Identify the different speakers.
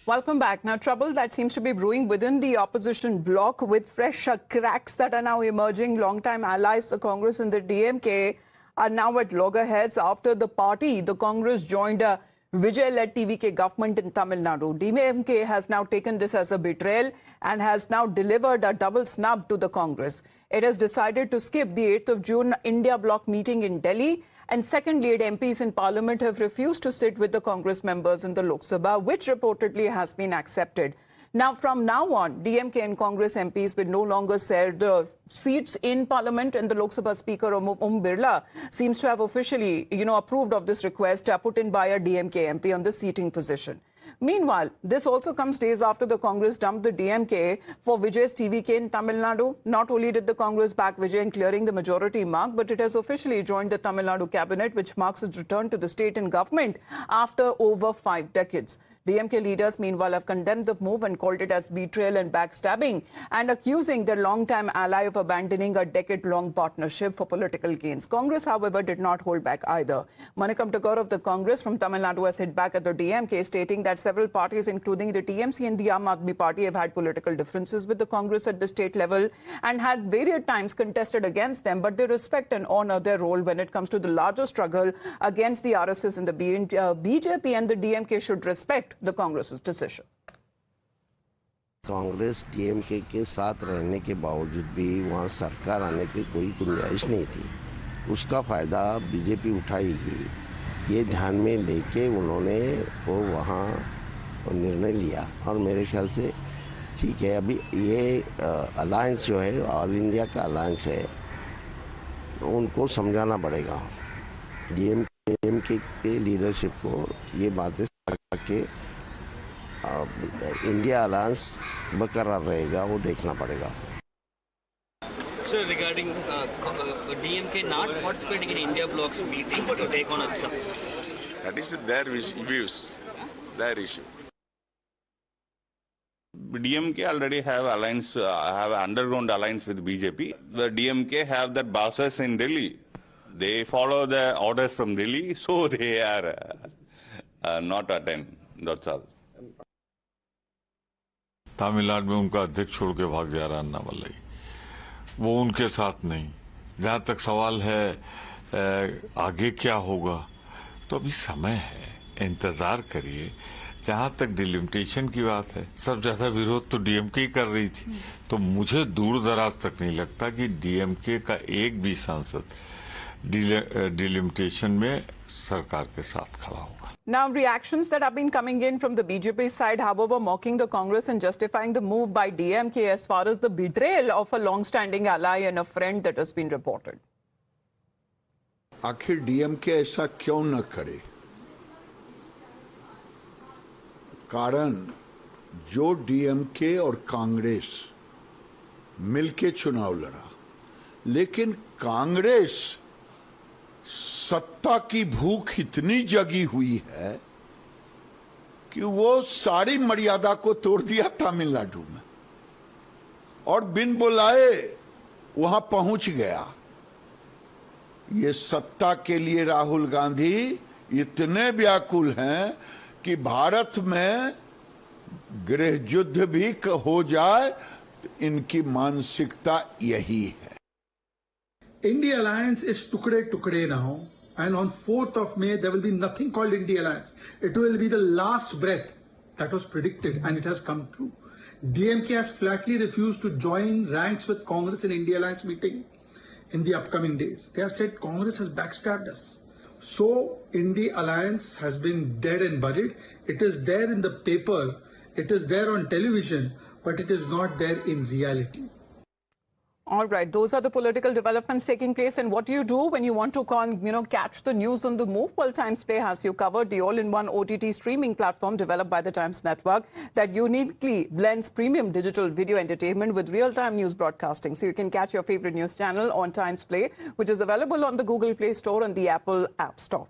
Speaker 1: Welcome back. Now, trouble that seems to be brewing within the opposition bloc with fresh cracks that are now emerging. Longtime allies, the Congress and the DMK, are now at loggerheads after the Congress, joined a Vijay-led TVK government in Tamil Nadu. DMK has now taken this as a betrayal and has now delivered a double snub to the Congress. It has decided to skip the 8th of June India bloc meeting in Delhi. And secondly, MPs in Parliament have refused to sit with the Congress members in the Lok Sabha, which reportedly has been accepted. Now, from now on, DMK and Congress MPs will no longer share the seats in Parliament, and the Lok Sabha Speaker Om Birla seems to have officially, approved of this request put in by a DMK MP on the seating position. Meanwhile, this also comes days after the Congress dumped the DMK for Vijay's TVK in Tamil Nadu. Not only did the Congress back Vijay in clearing the majority mark, but it has officially joined the Tamil Nadu cabinet, which marks its return to the state and government after over 5 decades. DMK leaders, meanwhile, have condemned the move and called it as betrayal and backstabbing, and accusing their longtime ally of abandoning a decade-long partnership for political gains. Congress, however, did not hold back either. Manickam Tagore of the Congress from Tamil Nadu has hit back at the DMK, stating that several parties, including the TMC and the Aam Aadmi Party, have had political differences with the Congress at the state level and had various times contested against them, but they respect and honor their role when it comes to the larger struggle against the RSS and the BJP, and the DMK should respect the Congress's decision.
Speaker 2: Congress DMK के साथ रहने के बावजूद भी वहां सरकार आने की कोई गुंजाइश नहीं थी। उसका फायदा बीजेपी उठाएगी, ये ध्यान में लेके उन्होंने वो वहां निर्णय लिया, और मेरे ख्याल से ठीक है। अभी ये अलायंस जो है, ऑल इंडिया का अलायंस है, उनको समझाना पड़ेगा डीएमके के लीडरशिप को, ये बातें के इंडिया अलायंस बरकरार रहेगा, वो देखना पड़ेगा।
Speaker 3: Sir, regarding DMK not participating in India bloc's meeting to take on Utsav.
Speaker 4: That is their views, their issue.
Speaker 5: DMK already have alliance, have underground alliance with BJP. The DMK have their bosses in Delhi. They follow the orders from Delhi, so they are not attend. That's all.
Speaker 6: Tamil Nadu में उनका अध्यक्ष छोड़ के भाग जा रहा अन्नामलाई, वो उनके साथ नहीं। जहां तक सवाल है आगे क्या होगा, तो अभी समय है, इंतजार करिए। जहां तक डिलिमिटेशन की बात है, सब ज्यादा विरोध तो डीएमके ही कर रही थी, तो मुझे दूर दराज तक नहीं लगता कि डीएमके का एक भी सांसद डिलिमिटेशन में सरकार के साथ खड़ा होगा।
Speaker 1: Now, reactions that have been coming in from the BJP side, however, mocking the Congress and justifying the move by DMK as far as the betrayal of a long-standing ally and a friend that has been reported.
Speaker 7: आखिर DMK ऐसा क्यों न करे? कारण जो DMK और कांग्रेस मिलके चुनाव लड़ा, लेकिन कांग्रेस सत्ता की भूख इतनी जगी हुई है कि वो सारी मर्यादा को तोड़ दिया तमिलनाडु में, और बिन बुलाए वहां पहुंच गया। ये सत्ता के लिए राहुल गांधी इतने व्याकुल हैं कि भारत में गृह युद्ध भी हो जाए, तो इनकी मानसिकता यही है।
Speaker 8: India Alliance is tukde now, and on 4th of May there will be nothing called India Alliance. It will be the last breath that was predicted, and it has come true. DMK has flatly refused to join ranks with Congress in India Alliance meeting in the upcoming days. They have said Congress has backstabbed us. So India Alliance has been dead and buried. It is there in the paper, it is there on television, but it is not there in reality.
Speaker 1: All right, those are the political developments taking place. And what do you do when you want to catch the news on the move? Well, Times Play has you covered, the all-in-one OTT streaming platform developed by the Times Network that uniquely blends premium digital video entertainment with real-time news broadcasting. So you can catch your favorite news channel on Times Play, which is available on the Google Play Store and the Apple App Store.